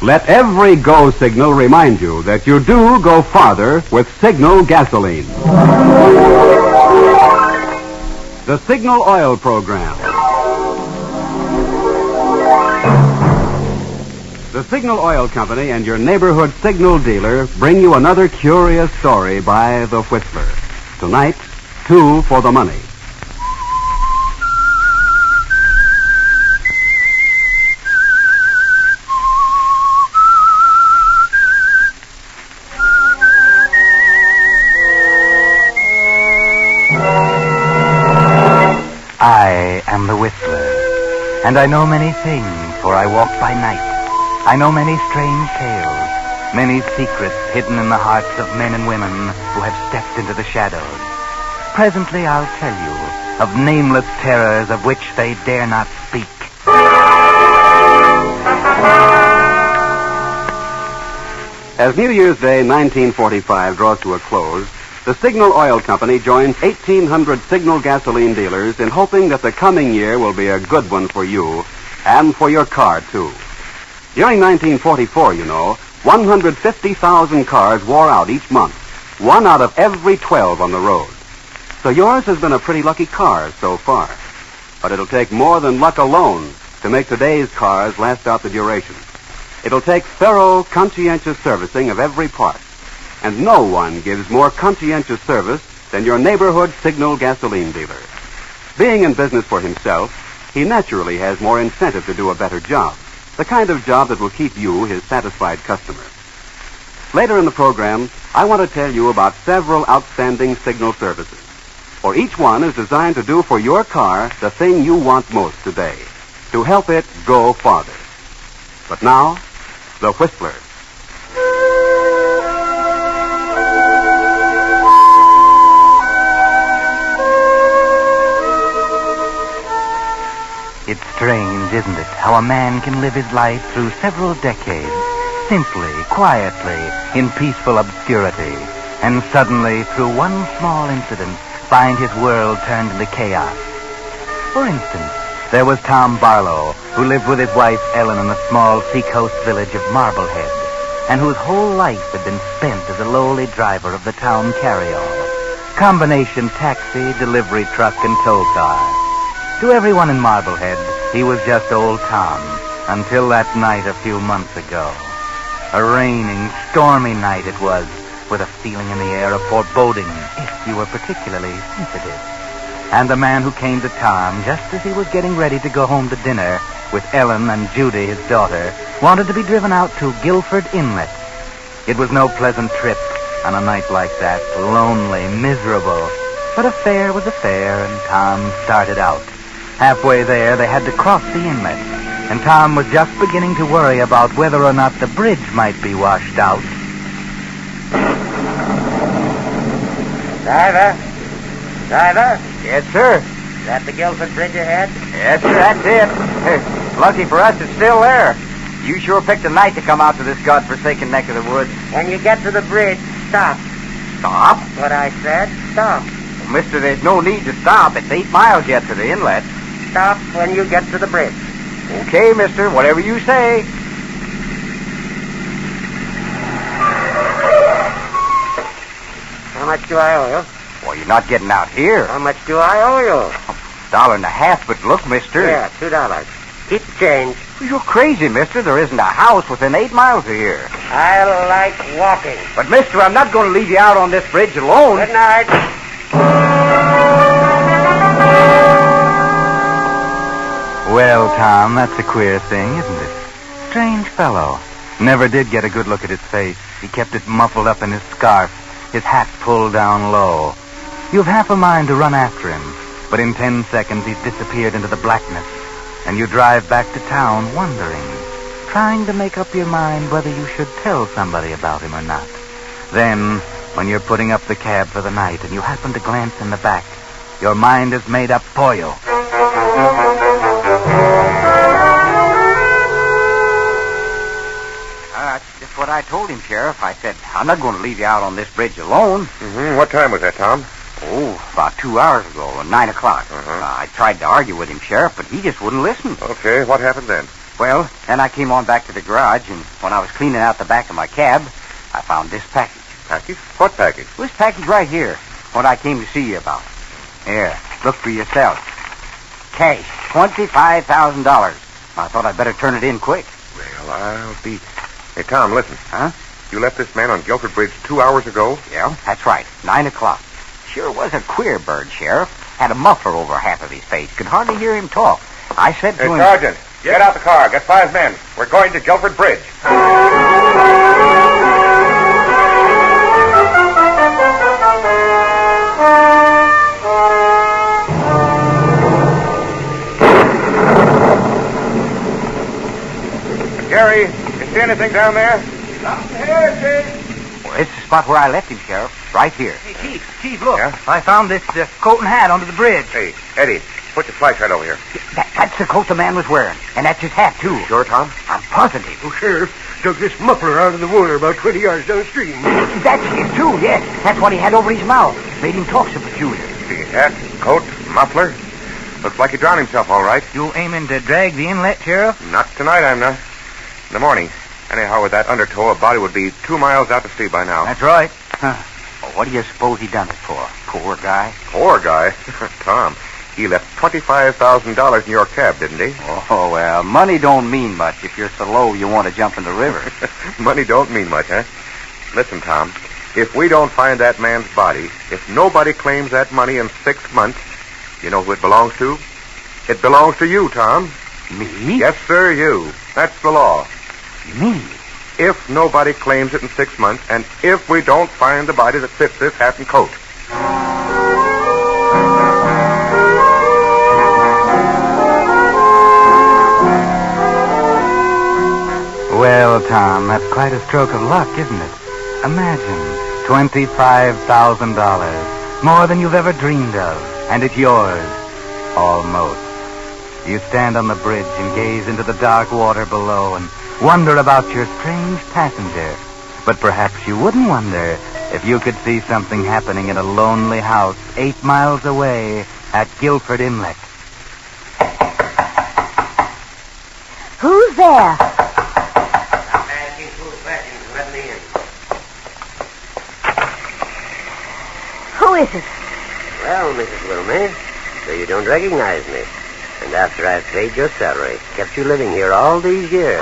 Let every go signal remind you that you do go farther with Signal gasoline. The Signal Oil Program. The Signal Oil Company and your neighborhood Signal dealer bring you another curious story by The Whistler. Tonight, 2 for the money. I am the Whistler, and I know many things, for I walk by night. I know many strange tales, many secrets hidden in the hearts of men and women who have stepped into the shadows. Presently I'll tell you of nameless terrors of which they dare not speak. As New Year's Day 1945 draws to a close, the Signal Oil Company joins 1,800 Signal gasoline dealers in hoping that the coming year will be a good one for you and for your car, too. During 1944, 150,000 cars wore out each month, 1 out of every 12 on the road. So yours has been a pretty lucky car so far. But it'll take more than luck alone to make today's cars last out the duration. It'll take thorough, conscientious servicing of every part. And no one gives more conscientious service than your neighborhood Signal gasoline dealer. Being in business for himself, he naturally has more incentive to do a better job. The kind of job that will keep you his satisfied customer. Later in the program, I want to tell you about several outstanding Signal services. For each one is designed to do for your car the thing you want most today. To help it go farther. But now, The Whistler. It's strange, isn't it, how a man can live his life through several decades, simply, quietly, in peaceful obscurity, and suddenly, through one small incident, find his world turned into chaos. For instance, there was Tom Barlow, who lived with his wife Ellen in the small seacoast village of Marblehead, and whose whole life had been spent as a lowly driver of the town carryall, combination taxi, delivery truck, and tow car. To everyone in Marblehead, he was just old Tom, until that night a few months ago. A raining, stormy night it was, with a feeling in the air of foreboding, if you were particularly sensitive. And the man who came to Tom, just as he was getting ready to go home to dinner with Ellen and Judy, his daughter, wanted to be driven out to Guilford Inlet. It was no pleasant trip on a night like that, lonely, miserable. But a fare was a fare, and Tom started out. Halfway there, they had to cross the inlet, and Tom was just beginning to worry about whether or not the bridge might be washed out. Driver? Yes, sir. Is that the Guilford Bridge ahead? Yes, sir, that's it. Lucky for us, it's still there. You sure picked a night to come out to this godforsaken neck of the woods. When you get to the bridge, stop. Stop? That's what I said. Stop. Well, mister, there's no need to stop. It's 8 miles yet to the inlet. Stop when you get to the bridge. Okay, mister, whatever you say. How much do I owe you? Well, you're not getting out here. How much do I owe you? $1.50, but look, mister. Yeah, $2. Keep the change. You're crazy, mister. There isn't a house within 8 miles of here. I like walking. But, mister, I'm not going to leave you out on this bridge alone. Good night. Well, Tom, that's a queer thing, isn't it? Strange fellow. Never did get a good look at his face. He kept it muffled up in his scarf, his hat pulled down low. You've half a mind to run after him, but in 10 seconds he's disappeared into the blackness, and you drive back to town wondering, trying to make up your mind whether you should tell somebody about him or not. Then, when you're putting up the cab for the night and you happen to glance in the back, your mind is made up for you. That's just what I told him, Sheriff. I said, I'm not going to leave you out on this bridge alone. Mm-hmm. What time was that, Tom? Oh, about 2 hours ago, 9 o'clock. I tried to argue with him, Sheriff, but he just wouldn't listen. Okay, what happened then? Well, then I came on back to the garage, and when I was cleaning out the back of my cab, I found this package. Package? What package? This package right here. What I came to see you about. Here, look for yourself. Cash, $25,000. I thought I'd better turn it in quick. Well, I'll be... Hey, Tom, listen. Huh? You left this man on Guilford Bridge 2 hours ago? Yeah, that's right. 9 o'clock. Sure was a queer bird, Sheriff. Had a muffler over half of his face. Could hardly hear him talk. I said to him... Sergeant, get out the car. Get 5 men. We're going to Guilford Bridge. Gary, you see anything down there? Nothing here, Chief. Well, it's the spot where I left him, Sheriff. Right here. Hey, Chief, look. Yeah? I found this coat and hat under the bridge. Hey, Eddie, put your flashlight over here. That's the coat the man was wearing. And that's his hat, too. Sure, Tom? I'm positive. Oh, Sheriff, dug this muffler out of the water about 20 yards downstream. That's his, too, yes. That's what he had over his mouth. Made him talk so peculiar. See, hat, coat, muffler. Looks like he drowned himself, all right. You aiming to drag the inlet, Sheriff? Not tonight, I'm not. In the morning. Anyhow, with that undertow, a body would be 2 miles out to sea by now. That's right. Huh. Well, what do you suppose he done it for? Poor guy. Poor guy. Tom, he left $25,000 in your cab, didn't he? Oh, well, money don't mean much if you're so low you want to jump in the river. Money don't mean much, huh? Listen, Tom, if we don't find that man's body, if nobody claims that money in 6 months, you know who it belongs to? It belongs to you, Tom. Me? Yes, sir, you. That's the law. Me? If nobody claims it in 6 months, and if we don't find the body that fits this hat and coat. Well, Tom, that's quite a stroke of luck, isn't it? Imagine, $25,000. More than you've ever dreamed of. And it's yours. Almost. You stand on the bridge and gaze into the dark water below and wonder about your strange passenger. But perhaps you wouldn't wonder if you could see something happening in a lonely house 8 miles away at Guilford Inlet. Who's there? I'm asking 2 questions. Let me in. Who is it? Well, Mrs. Wilmey, so you don't recognize me. And after I've paid your salary, kept you living here all these years.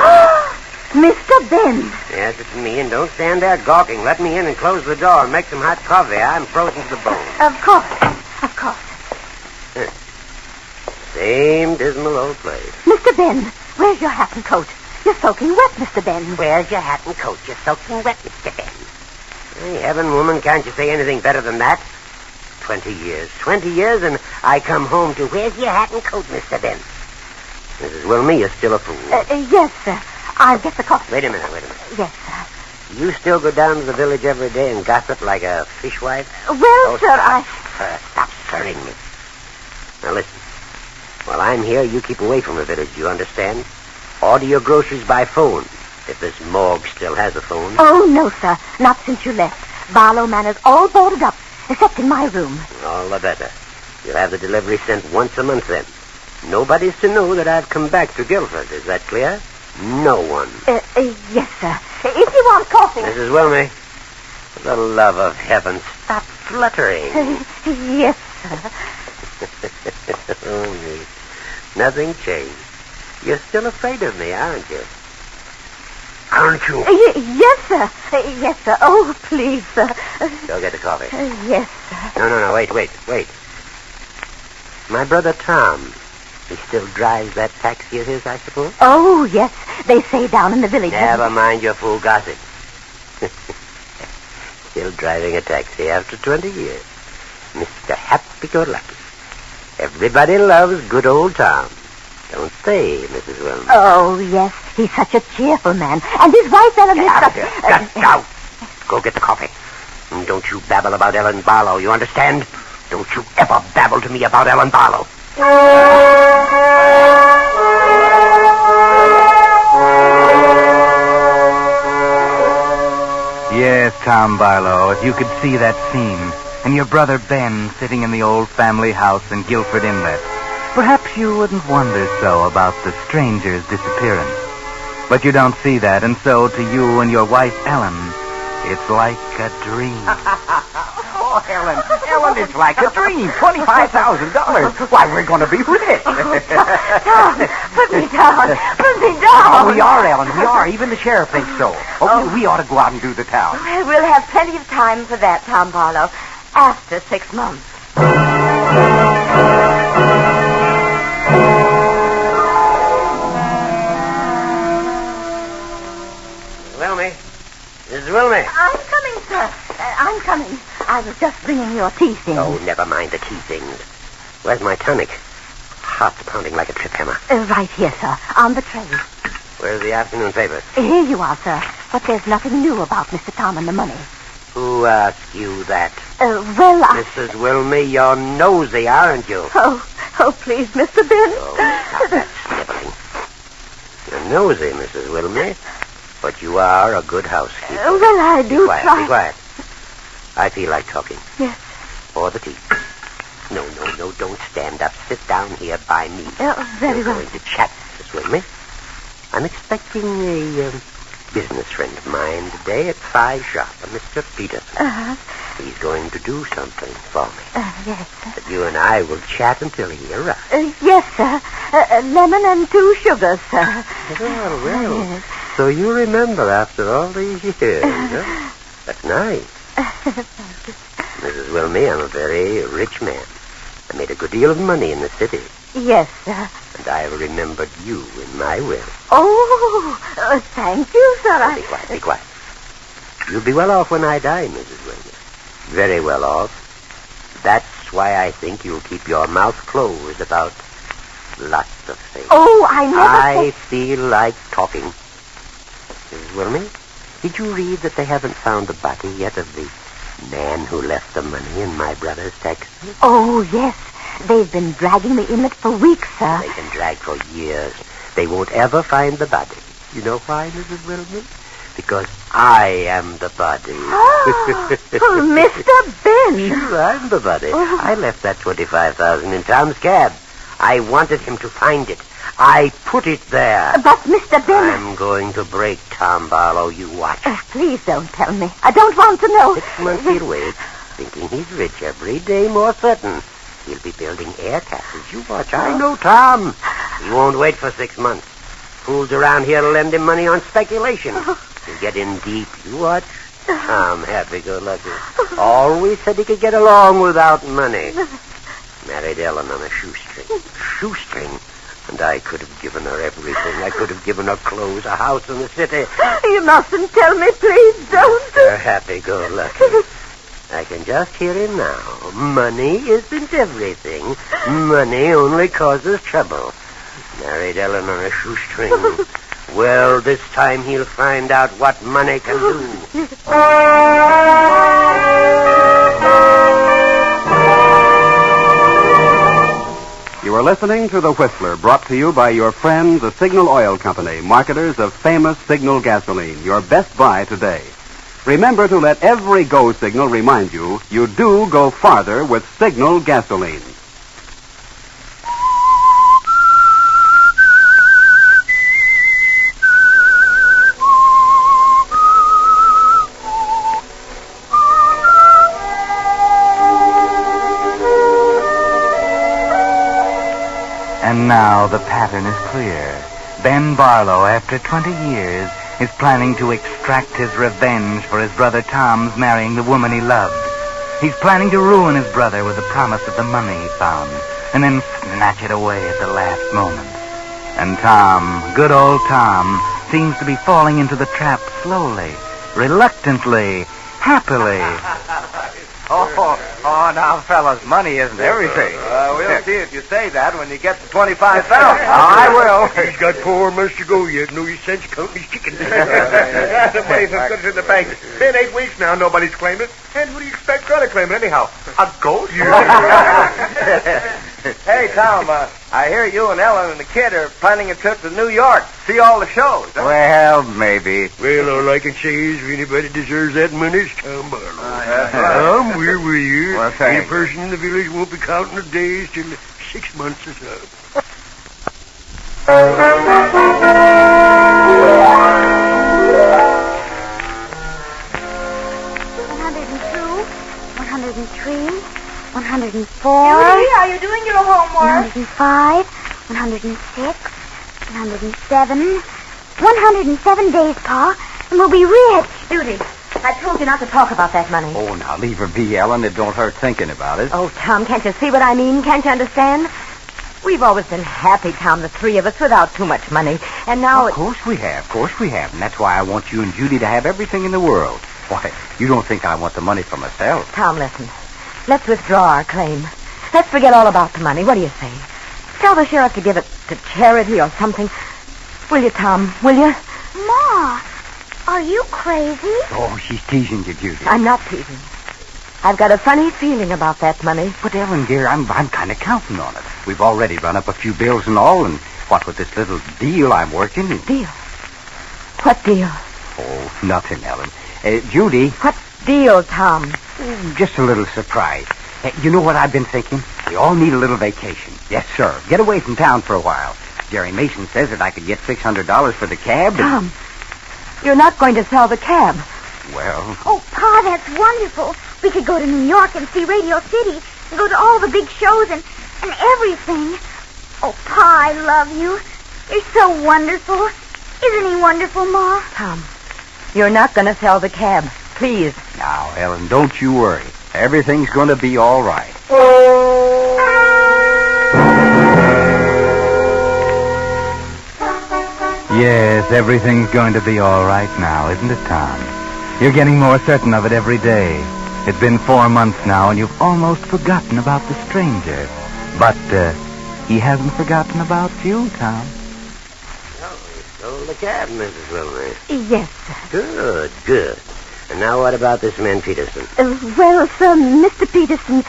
Mr. Ben. Yes, it's me, and don't stand there gawking. Let me in and close the door and make some hot coffee. I'm frozen to the bone. Of course. Of course. Same dismal old place. Mr. Ben, where's your hat and coat? You're soaking wet, Mr. Ben. Where's your hat and coat? You're soaking wet, Mr. Ben. Hey, heaven, woman, can't you say anything better than that? 20 years, and I come home to, where's your hat and coat, Mr. Ben? Mrs. Wilmey, you're still a fool. Yes, sir. I'll get the coffee. Wait a minute. Yes, sir. You still go down to the village every day and gossip like a fishwife? Well, sir, Stop stirring me. Now, listen. While I'm here, you keep away from the village, you understand? Order your groceries by phone, if this morgue still has a phone. Oh, no, sir. Not since you left. Barlow Manor's all boarded up, except in my room. All the better. You'll have the delivery sent once a month then. Nobody's to know that I've come back to Guilford. Is that clear? No one. Yes, sir. If you want coffee... Mrs. Wilmey, for the love of heaven, stop fluttering. Yes, sir. Oh, me. Nothing changed. You're still afraid of me, aren't you? Aren't you? Yes, sir. Yes, sir. Oh, please, sir. Go get the coffee. Yes, sir. No, wait. My brother Tom, he still drives that taxi of his, I suppose? Oh, yes. They say down in the village. Never mind your fool gossip. Still driving a taxi after 20 years. Mr. Happy-go-lucky. Everybody loves good old Tom. Don't they, Mrs. Wilmot? Oh, yes. He's such a cheerful man. And his wife, Ellen... Get out of here. Just out. Go get the coffee. And don't you babble about Ellen Barlow, you understand? Don't you ever babble to me about Ellen Barlow. Yes, Tom Barlow, if you could see that scene, and your brother Ben sitting in the old family house in Guilford Inlet, perhaps perhaps you wouldn't wonder so about the stranger's disappearance. But you don't see that, and so to you and your wife, Ellen, it's like a dream. Oh, Ellen, it's like a dream. $25,000. Why, we're going to be rich. Tom, put me down. Put me down. Oh, we are, Ellen. We are. Even the sheriff thinks so. Oh, we ought to go out and do the town. Well, we'll have plenty of time for that, Tom Barlow, after 6 months. Wilmy. Mrs. Wilmy. I'm coming, sir. I'm coming. I was just bringing your tea things. Oh, never mind the tea things. Where's my tonic? Heart's pounding like a trip hammer. Right here, sir, on the tray. Where's the afternoon paper? Here you are, sir. But there's nothing new about Mr. Tom and the money. Who asked you that? Well, Mrs. Wilmy, you're nosy, aren't you? Oh, please, Mr. Ben. Oh, stop that sniveling. You're nosy, Mrs. Wilmy, but you are a good housekeeper. Well, I do Be try. quiet. I feel like talking. Yes. Pour the tea. No, don't stand up. Sit down here by me. Very We're well. going to chat, Mrs. Wilmy. I'm expecting a business friend of mine today at 5 sharp, a Mr. Peterson. Uh-huh. He's going to do something for me. Yes, sir. But you and I will chat until he arrives. Yes, sir. Lemon and 2 sugars, sir. Well. So you remember after all these years, huh? That's nice. Mrs. Wilmy, I'm a very rich man. I made a good deal of money in the city. Yes, sir. And I remembered you in my will. Oh, thank you, sir. Be quiet. You'll be well off when I die, Mrs. Wilmy. Very well off. That's why I think you'll keep your mouth closed about lots of things. Oh, I never... I feel like talking. Mrs. Wilmy, did you read that they haven't found the body yet of the man who left the money in my brother's taxi? Oh, yes. They've been dragging me in it for weeks, sir. They can drag for years. They won't ever find the body. You know why, Mrs. Wilmy? Because I am the body. Oh, Mr. Ben. Sure, I'm the body. I left that $25,000 in Tom's cab. I wanted him to find it. I put it there. But, Mr. Ben... I'm going to break Tom Barlow. You watch. Please don't tell me. I don't want to know. 6 months he'll wait, thinking he's rich every day more certain. He'll be building air castles. You watch. I know Tom. He won't wait for 6 months. Fools around here lend him money on speculation. He'll get in deep. You watch. Tom, happy-go-lucky. Always said he could get along without money. Married Ellen on a shoestring. Shoestring? And I could have given her everything. I could have given her clothes, a house in the city. You mustn't tell me, please. Don't. They're happy-go-lucky. I can just hear him now. Money isn't everything. Money only causes trouble. Married Ellen on a shoestring. Well, this time he'll find out what money can do. You are listening to The Whistler, brought to you by your friend, the Signal Oil Company, marketers of famous Signal gasoline, your best buy today. Remember to let every go signal remind you do go farther with Signal gasoline. And now the pattern is clear. Ben Barlow, after 20 years, is planning to extract his revenge for his brother Tom's marrying the woman he loved. He's planning to ruin his brother with the promise of the money he found, and then snatch it away at the last moment. And Tom, good old Tom, seems to be falling into the trap slowly, reluctantly, happily. Oh, now, fellas, money isn't everything. We'll see if you say that when you get to 25,000. I will. He's got 4 months to go yet. No use sense counting his chickens. The money's as good as in the bank. Been 8 weeks now. Nobody's claimed it. And what do you expect going to claim it anyhow? A ghost? Hey, Tom, I hear you and Ellen and the kid are planning a trip to New York. See all the shows. Huh? Well, maybe. Well, all I can say is if anybody deserves that money, it's Tom Barlow. Tom, we're with you. Well, thanks. Any person in the village won't be counting the days till 6 months is up. Are you doing your homework? 105, 106, 107. 107 days, Pa, and we'll be rich. Judy, I told you not to talk about that money. Oh, now leave her be, Ellen. It don't hurt thinking about it. Oh, Tom, can't you see what I mean? Can't you understand? We've always been happy, Tom, the three of us, without too much money. And now Of course we have. And that's why I want you and Judy to have everything in the world. Why, you don't think I want the money for myself. Tom, listen. Let's withdraw our claim. Let's forget all about the money. What do you say? Tell the sheriff to give it to charity or something. Will you, Tom? Will you? Ma, are you crazy? Oh, she's teasing you, Judy. I'm not teasing. I've got a funny feeling about that money. But, Ellen, dear, I'm kind of counting on it. We've already run up a few bills and all, and what with this little deal I'm working... Deal? What deal? Oh, nothing, Ellen. Judy... What deal, Tom? Just a little surprise. You know what I've been thinking? We all need a little vacation. Yes, sir. Get away from town for a while. Jerry Mason says that I could get $600 for the cab. Tom, you're not going to sell the cab. Well... Oh, Pa, that's wonderful. We could go to New York and see Radio City and go to all the big shows and everything. Oh, Pa, I love you. You're so wonderful. Isn't he wonderful, Ma? Tom, you're not going to sell the cab. Please. Now, Ellen, don't you worry. Everything's going to be all right. Yes, everything's going to be all right now, isn't it, Tom? You're getting more certain of it every day. It's been 4 months now, and you've almost forgotten about the stranger. But he hasn't forgotten about you, Tom. Oh, you stole the cab, Mrs. Wilmer. Yes, sir. Good. And now what about this man Peterson? Well, sir, Mr. Peterson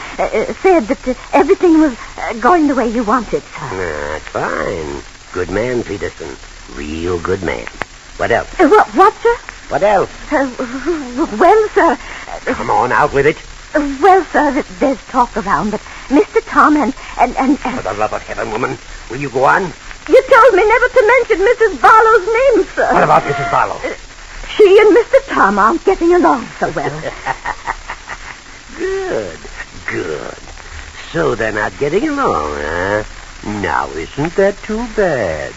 said that everything was going the way you wanted, sir. That's fine. Good man, Peterson. Real good man. What else? What, sir? What else? Well, sir... Come on, out with it. Well, sir, there's talk around that Mr. Tom and... For the love of heaven, woman, will you go on? You told me never to mention Mrs. Barlow's name, sir. What about Mrs. Barlow? She and Mr. Tom aren't getting along so well. Good. So they're not getting along, huh? Now, isn't that too bad?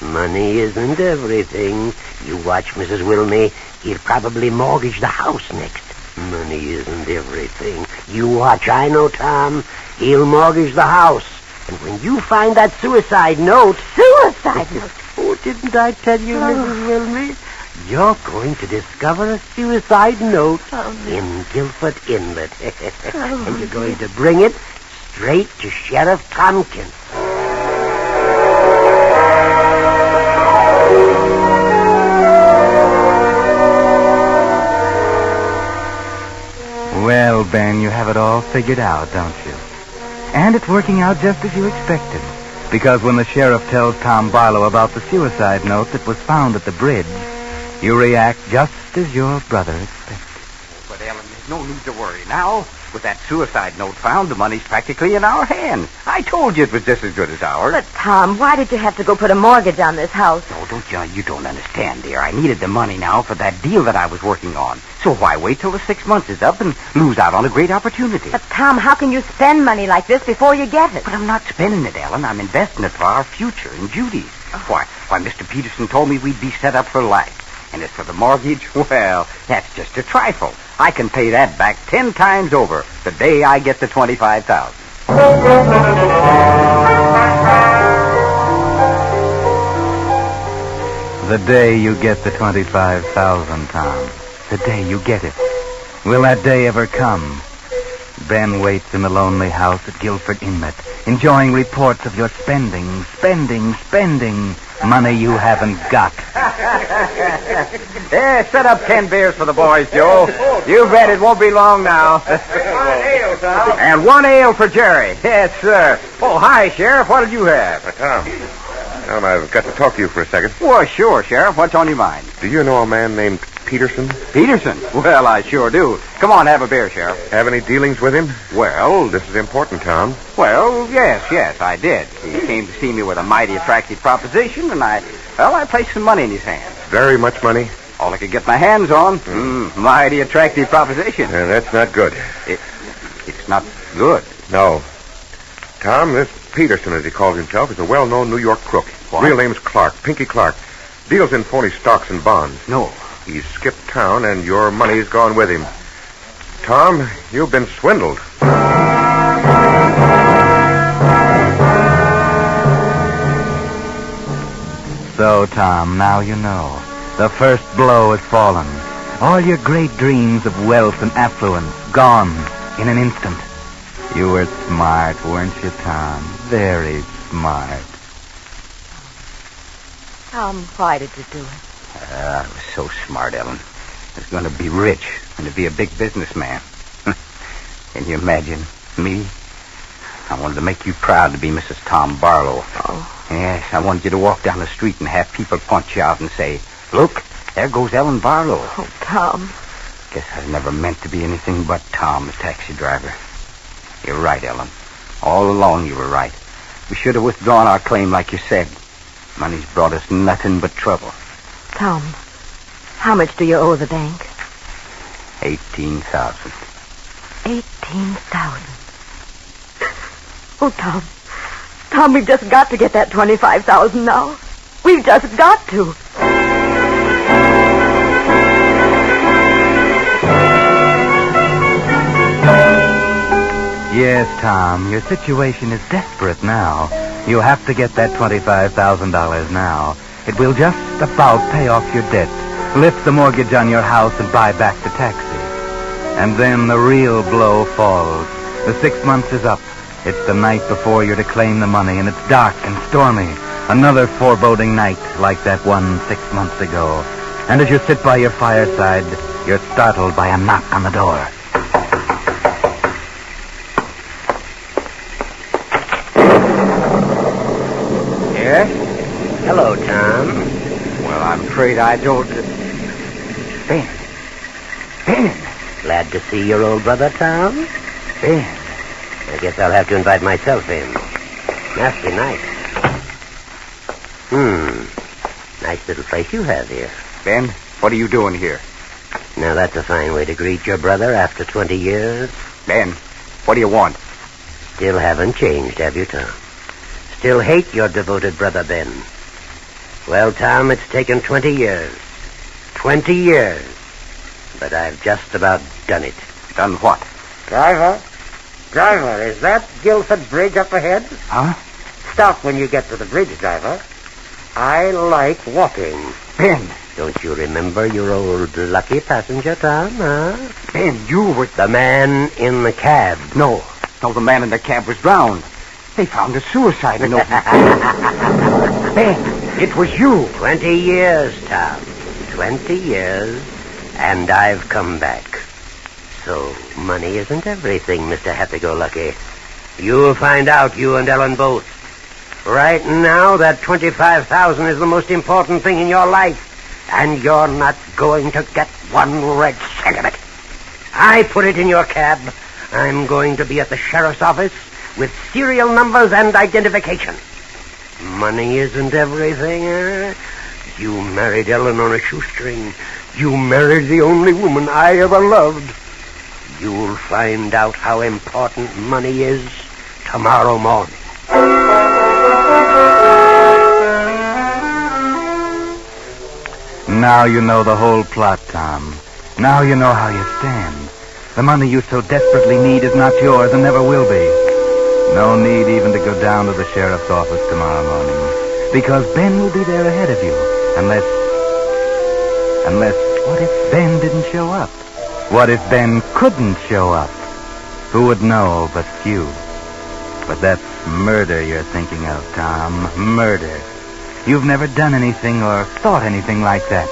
Money isn't everything. You watch, Mrs. Wilmey. He'll probably mortgage the house next. Money isn't everything. You watch. I know, Tom. He'll mortgage the house. And when you find that suicide note... Suicide note? Oh, didn't I tell you, Mrs. Wilmey? You're going to discover a suicide note in Guilford Inlet. And you're going to bring it straight to Sheriff Tompkins. Well, Ben, you have it all figured out, don't you? And it's working out just as you expected. Because when the sheriff tells Tom Barlow about the suicide note that was found at the bridge, you react just as your brother expected. But, Ellen, there's no need to worry now. With that suicide note found, the money's practically in our hands. I told you it was just as good as ours. But, Tom, why did you have to go put a mortgage on this house? Oh, you don't understand, dear. I needed the money now for that deal that I was working on. So why wait till the 6 months is up and lose out on a great opportunity? But, Tom, how can you spend money like this before you get it? But I'm not spending it, Ellen. I'm investing it for our future and Judy's. Why, Mr. Peterson told me we'd be set up for life. And as for the mortgage, well, that's just a trifle. I can pay that back 10 times over the day I get the $25,000. The day you get the $25,000, Tom. The day you get it. Will that day ever come? Ben waits in the lonely house at Guilford Inlet, enjoying reports of your spending. Money you haven't got. Yeah, set up 10 beers for the boys, Joe. You bet it won't be long now. And 1 ale for Jerry. Yes, sir. Oh, hi, Sheriff. What did you have? Tom, I've got to talk to you for a second. Well, sure, Sheriff. What's on your mind? Do you know a man named Peterson? Peterson? Well, I sure do. Come on, have a beer, Sheriff. Have any dealings with him? Well, This is important, Tom. yes, I did. He came to see me with a mighty attractive proposition, and I placed some money in his hands. Very much money? All I could get my hands on. Mighty attractive proposition. That's not good. It's not good. No. Tom, this Peterson, as he calls himself, is a well-known New York crook. What? Real name's Clark, Pinky Clark. Deals in phony stocks and bonds. No. He's skipped town, and your money's gone with him. Tom, you've been swindled. So, Tom, now you know. The first blow has fallen. All your great dreams of wealth and affluence gone in an instant. You were smart, weren't you, Tom? Very smart. Tom, why did you do it? I was so smart, Ellen. I was going to be rich and to be a big businessman. Can you imagine me? I wanted to make you proud to be Mrs. Tom Barlow. Oh. Yes, I wanted you to walk down the street and have people point you out and say, "Look, there goes Ellen Barlow." Oh, Tom. Guess I never meant to be anything but Tom, the taxi driver. You're right, Ellen. All along you were right. We should have withdrawn our claim like you said. Money's brought us nothing but trouble. Tom, how much do you owe the bank? 18,000. 18,000. Oh, Tom. Tom, we've just got to get that 25,000 now. We've just got to. Yes, Tom, your situation is desperate now. You have to get that $25,000 now. It will just about pay off your debt, lift the mortgage on your house, and buy back the taxi. And then the real blow falls. The 6 months is up. It's the night before you're to claim the money, and it's dark and stormy. Another foreboding night like that one 6 months ago. And as you sit by your fireside, you're startled by a knock on the door. Yes? Hello, Tom. Well, I'm afraid I don't... Ben. Glad to see your old brother, Tom. Ben. I guess I'll have to invite myself in. Nasty night. Nice little place you have here. Ben, what are you doing here? Now, that's a fine way to greet your brother after 20 years. Ben, what do you want? Still haven't changed, have you, Tom? Still hate your devoted brother, Ben. Well, Tom, it's taken 20 years. 20 years. But I've just about done it. Done what? Driver, is that Guilford Bridge up ahead? Huh? Stop when you get to the bridge, driver. I like walking. Ben. Don't you remember your old lucky passenger, Tom, huh? Ben, you were... The man in the cab. No, the man in the cab was drowned. They found a suicide note. Ben, it was you. 20 years, Tom. 20 years, and I've come back. So, money isn't everything, Mr. Happy-Go-Lucky. You'll find out, you and Ellen both. Right now, that 25,000 is the most important thing in your life, and you're not going to get one red cent of it. I put it in your cab. I'm going to be at the sheriff's office with serial numbers and identification. Money isn't everything, eh? You married Ellen on a shoestring. You married the only woman I ever loved. You'll find out how important money is tomorrow morning. Now you know the whole plot, Tom. Now you know how you stand. The money you so desperately need is not yours and never will be. No need even to go down to the sheriff's office tomorrow morning, because Ben will be there ahead of you. Unless, what if Ben didn't show up? What if Ben couldn't show up? Who would know but you? But that's murder you're thinking of, Tom. Murder. You've never done anything or thought anything like that.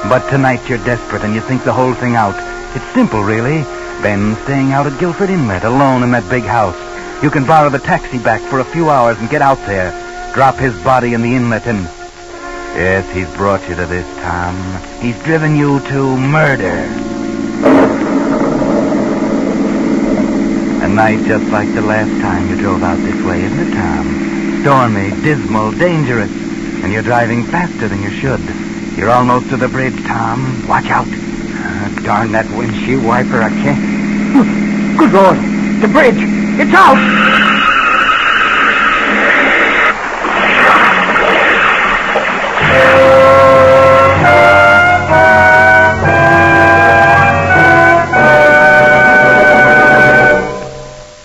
But tonight you're desperate and you think the whole thing out. It's simple, really. Ben's staying out at Guilford Inlet, alone in that big house. You can borrow the taxi back for a few hours and get out there. Drop his body in the inlet and Yes, he's brought you to this, Tom. He's driven you to murder. A night just like the last time you drove out this way, isn't it, Tom? Stormy, dismal, dangerous. And you're driving faster than you should. You're almost to the bridge, Tom. Watch out. Darn that windshield wiper, I can't. Good Lord, the bridge. It's out.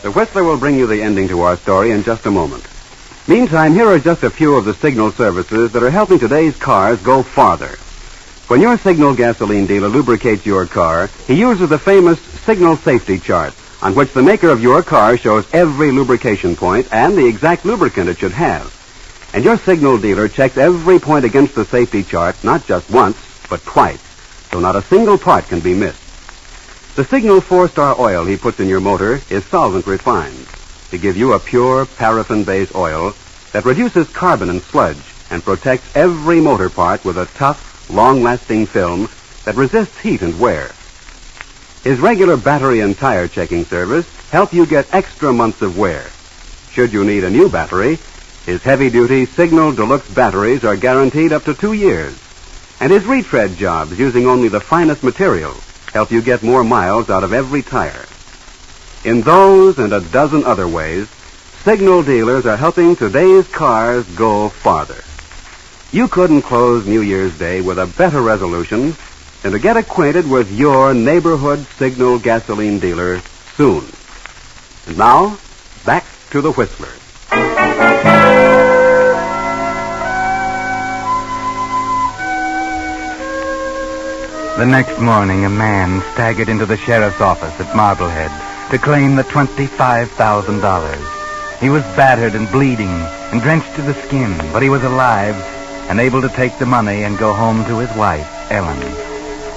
The Whistler will bring you the ending to our story in just a moment. Meantime, here are just a few of the signal services that are helping today's cars go farther. When your Signal gasoline dealer lubricates your car, he uses the famous Signal Safety Chart, on which the maker of your car shows every lubrication point and the exact lubricant it should have. And your Signal dealer checks every point against the safety chart, not just once, but twice, so not a single part can be missed. The Signal 4-star oil he puts in your motor is solvent refined to give you a pure paraffin-based oil that reduces carbon and sludge and protects every motor part with a tough, long-lasting film that resists heat and wear. His regular battery and tire checking service help you get extra months of wear. Should you need a new battery, his heavy-duty Signal Deluxe batteries are guaranteed up to 2 years. And his retread jobs, using only the finest material, help you get more miles out of every tire. In those and a dozen other ways, Signal dealers are helping today's cars go farther. You couldn't close New Year's Day with a better resolution than to get acquainted with your neighborhood Signal gasoline dealer soon. And now, back to the Whistler. The next morning, a man staggered into the sheriff's office at Marblehead to claim the $25,000. He was battered and bleeding and drenched to the skin, but he was alive and able to take the money and go home to his wife, Ellen.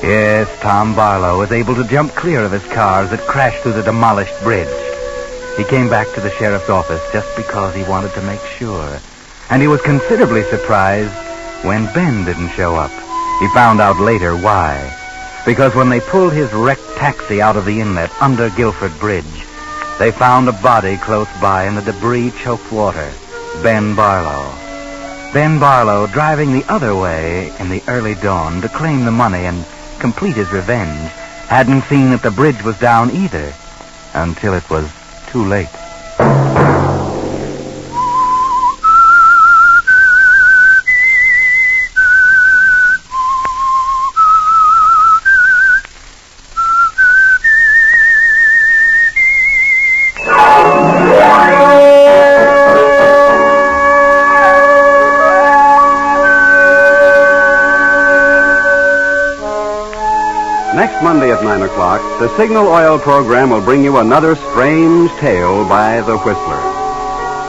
Yes, Tom Barlow was able to jump clear of his car as it crashed through the demolished bridge. He came back to the sheriff's office just because he wanted to make sure. And he was considerably surprised when Ben didn't show up. He found out later why. Because when they pulled his wrecked taxi out of the inlet under Guilford Bridge, they found a body close by in the debris-choked water. Ben Barlow. Ben Barlow, driving the other way in the early dawn to claim the money and complete his revenge, hadn't seen that the bridge was down either until it was too late. Next Monday at 9 o'clock, the Signal Oil program will bring you another strange tale by The Whistler.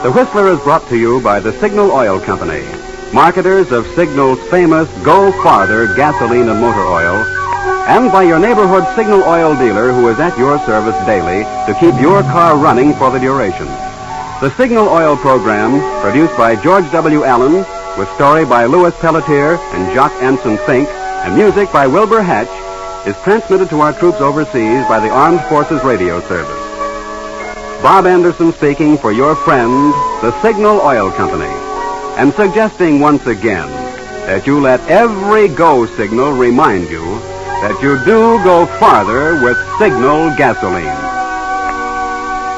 The Whistler is brought to you by the Signal Oil Company, marketers of Signal's famous Go Farther gasoline and motor oil, and by your neighborhood Signal Oil dealer who is at your service daily to keep your car running for the duration. The Signal Oil program, produced by George W. Allen, with story by Louis Pelletier and Jacques Anson Fink, and music by Wilbur Hatch, is transmitted to our troops overseas by the Armed Forces Radio Service. Bob Anderson speaking for your friend, the Signal Oil Company, and suggesting once again that you let every go signal remind you that you do go farther with Signal gasoline.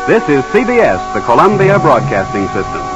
This is CBS, the Columbia Broadcasting System.